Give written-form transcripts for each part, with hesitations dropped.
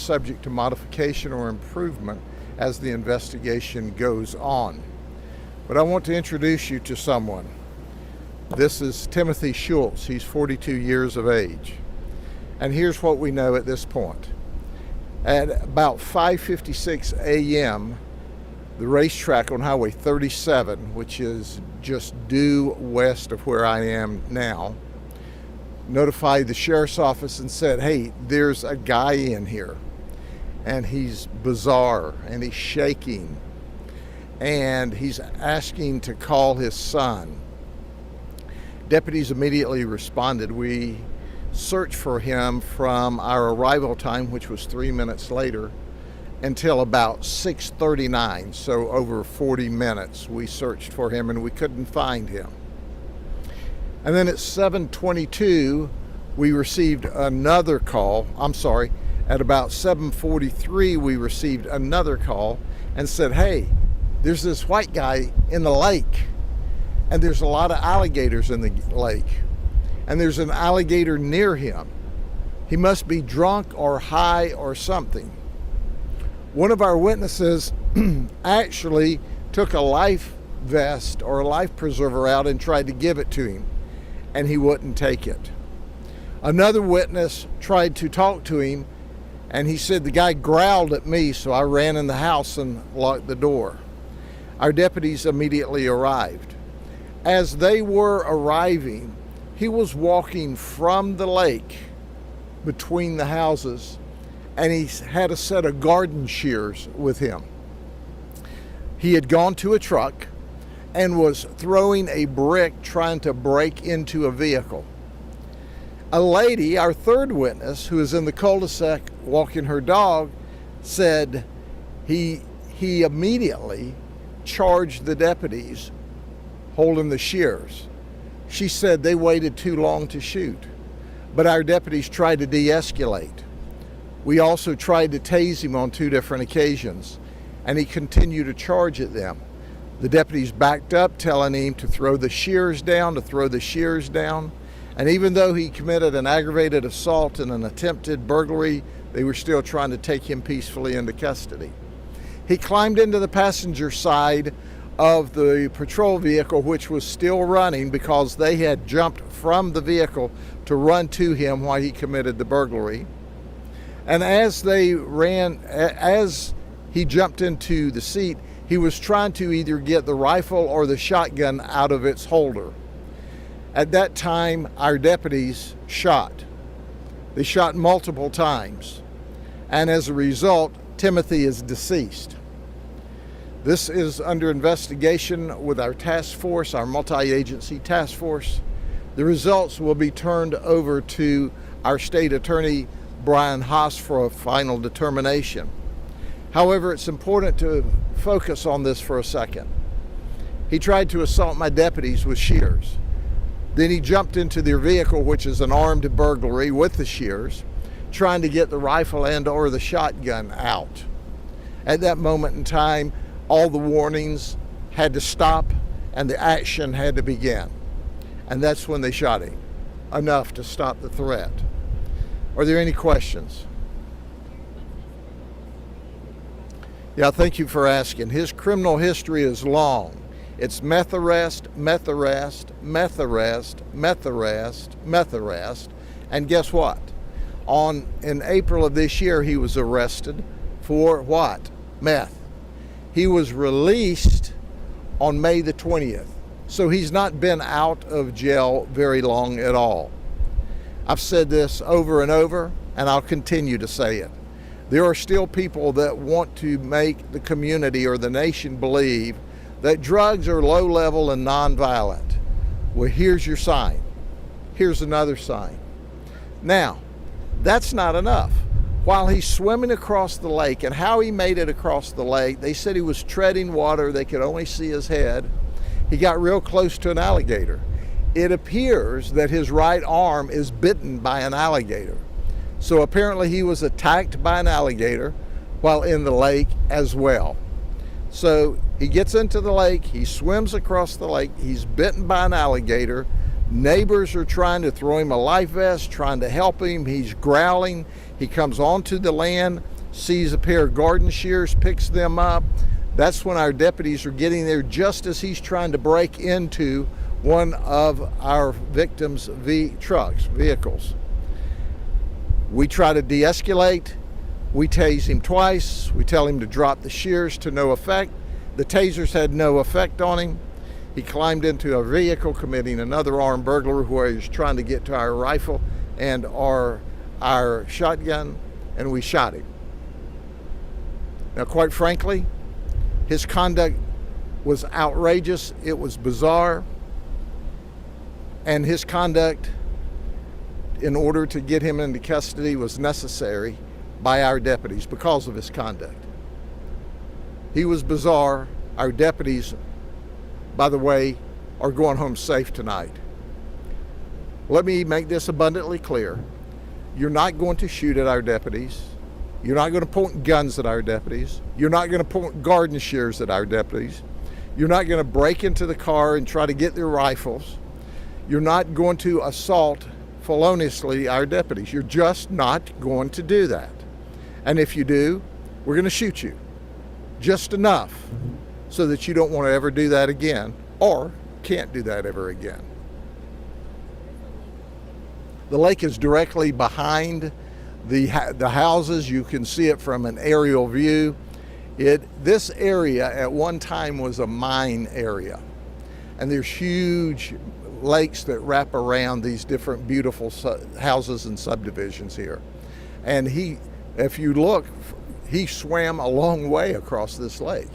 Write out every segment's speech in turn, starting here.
subject to modification or improvement as the investigation goes on. But I want to introduce you to someone. This is Timothy Schultz. He's 42 years of age. And here's what we know at this point. At about 5:56 a.m., the racetrack on Highway 37, which is just due west of where I am now, notified the sheriff's office and said, hey, there's a guy in here, and he's bizarre, and he's shaking, and he's asking to call his son. Deputies immediately responded. We searched for him from our arrival time, which was 3 minutes later, until about 6:39, so over 40 minutes we searched for him and we couldn't find him. And then at 7:22 we received another call. At about 7:43 we received another call and said, hey, there's this white guy in the lake, and there's a lot of alligators in the lake, and there's an alligator near him. He must be drunk or high or something. One of our witnesses actually took a life vest or a life preserver out and tried to give it to him, and he wouldn't take it. Another witness tried to talk to him, and he said the guy growled at me, so I ran in the house and locked the door. Our deputies immediately arrived. As they were arriving, he was walking from the lake between the houses, and he had a set of garden shears with him. He had gone to a truck and was throwing a brick trying to break into a vehicle. A lady, our third witness, who is in the cul-de-sac walking her dog, said he immediately charged the deputies holding the shears. She said they waited too long to shoot, but our deputies tried to de-escalate. We also tried to tase him on 2 different occasions, and he continued to charge at them. The deputies backed up, telling him to throw the shears down, and even though he committed an aggravated assault and an attempted burglary, they were still trying to take him peacefully into custody. He climbed into the passenger side of the patrol vehicle, which was still running because they had jumped from the vehicle to run to him while he committed the burglary. And as he jumped into the seat, he was trying to either get the rifle or the shotgun out of its holder. At that time, our deputies shot. They shot multiple times. And as a result, Timothy is deceased. This is under investigation with our task force, our multi-agency task force. The results will be turned over to our state attorney, Brian Haas, for a final determination. However, it's important to focus on this for a second. He tried to assault my deputies with shears. Then he jumped into their vehicle, which is an armed burglary with the shears, trying to get the rifle and or the shotgun out. At that moment in time, all the warnings had to stop and the action had to begin. And that's when they shot him, enough to stop the threat. Are there any questions? Yeah, thank you for asking. His criminal history is long. It's meth arrest, meth arrest, meth arrest, meth arrest, meth arrest. And guess what? In April of this year, he was arrested for what? Meth. He was released on May the 20th. So he's not been out of jail very long at all. I've said this over and over, and I'll continue to say it. There are still people that want to make the community or the nation believe that drugs are low level and nonviolent. Well, here's your sign. Here's another sign. Now, that's not enough. While he's swimming across the lake, and how he made it across the lake, they said he was treading water, they could only see his head. He got real close to an alligator. It appears that his right arm is bitten by an alligator. So apparently he was attacked by an alligator while in the lake as well. So he gets into the lake, he swims across the lake, he's bitten by an alligator. Neighbors are trying to throw him a life vest, trying to help him. He's growling. He comes onto the land. sees a pair of garden shears, picks them up. That's when our deputies are getting there just as he's trying to break into one of our victims' vehicles. We try to de-escalate. We tase him twice. We tell him to drop the shears, to no effect. The tasers had no effect on him. He climbed into a vehicle, committing another armed burglary where he was trying to get to our rifle and our shotgun, and we shot him. Now, quite frankly, his conduct was outrageous. It was bizarre. And his conduct, in order to get him into custody, was necessary by our deputies because of his conduct. He was bizarre. Our deputies, by the way, are going home safe tonight. Let me make this abundantly clear. You're not going to shoot at our deputies. You're not going to point guns at our deputies. You're not going to point garden shears at our deputies. You're not going to break into the car and try to get their rifles. You're not going to assault feloniously our deputies. You're just not going to do that. And if you do, we're going to shoot you. Just enough so that you don't want to ever do that again, or can't do that ever again. The lake is directly behind the houses. You can see it from an aerial view. This area at one time was a mine area, and there's huge lakes that wrap around these different beautiful houses and subdivisions here. And if you look, he swam a long way across this lake.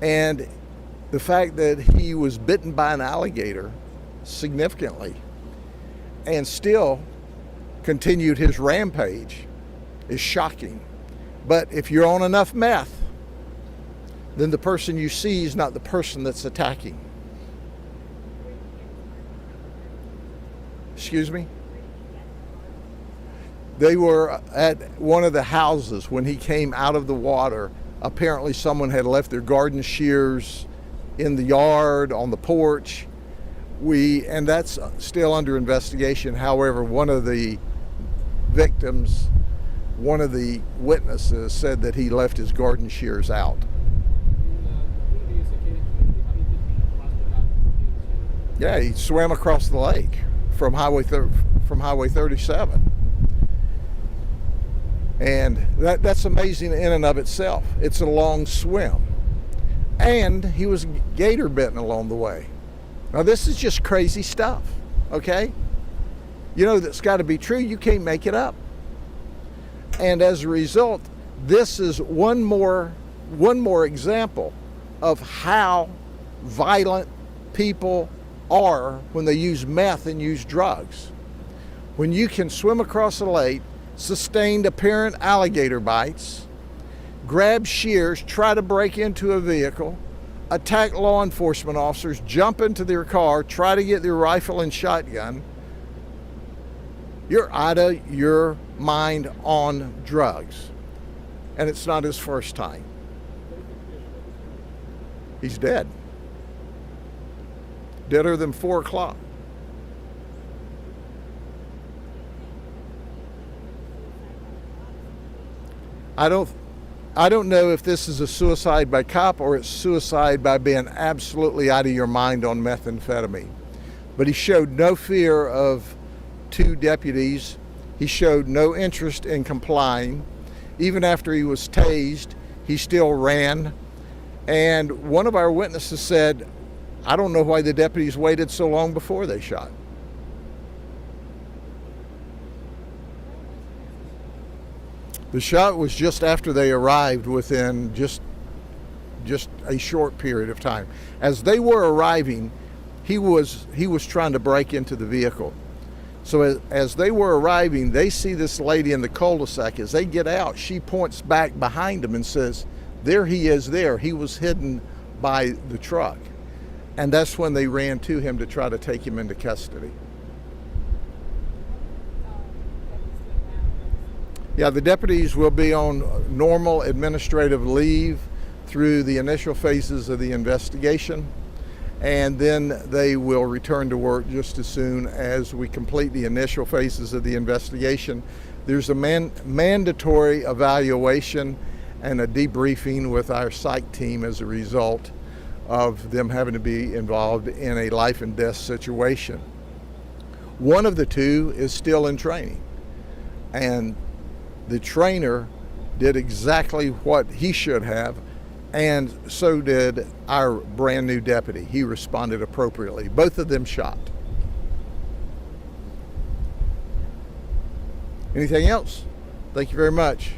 And the fact that he was bitten by an alligator significantly and still continued his rampage is shocking. But if you're on enough meth, then the person you see is not the person that's attacking. Excuse me? They were at one of the houses when he came out of the water. Apparently someone had left their garden shears in the yard, on the porch. And that's still under investigation. However, one of the victims, one of the witnesses, said that he left his garden shears out. Yeah, he swam across the lake from Highway 37. And that's amazing in and of itself. It's a long swim. And he was gator bitten along the way. Now this is just crazy stuff, okay? You know that's got to be true. You can't make it up. And as a result, this is one more example of how violent people are when they use meth and use drugs. When you can swim across a lake, sustained apparent alligator bites, grab shears, try to break into a vehicle, attack law enforcement officers, jump into their car, try to get their rifle and shotgun, you're out of your mind on drugs. And it's not his first time. He's dead. Deader than 4 o'clock. I don't know if this is a suicide by cop or it's suicide by being absolutely out of your mind on methamphetamine. But he showed no fear of 2 deputies. He showed no interest in complying. Even after he was tased, he still ran. And one of our witnesses said, I don't know why the deputies waited so long before they shot. The shot was just after they arrived, within just a short period of time. As they were arriving, he was trying to break into the vehicle. So as they were arriving, they see this lady in the cul-de-sac. As they get out, she points back behind him and says, there he is there. He was hidden by the truck. And that's when they ran to him to try to take him into custody. Yeah, the deputies will be on normal administrative leave through the initial phases of the investigation, and then they will return to work just as soon as we complete the initial phases of the investigation. There's a mandatory evaluation and a debriefing with our psych team as a result of them having to be involved in a life and death situation. One of the two is still in training, and the trainer did exactly what he should have, and so did our brand new deputy. He responded appropriately. Both of them shot. Anything else? Thank you very much.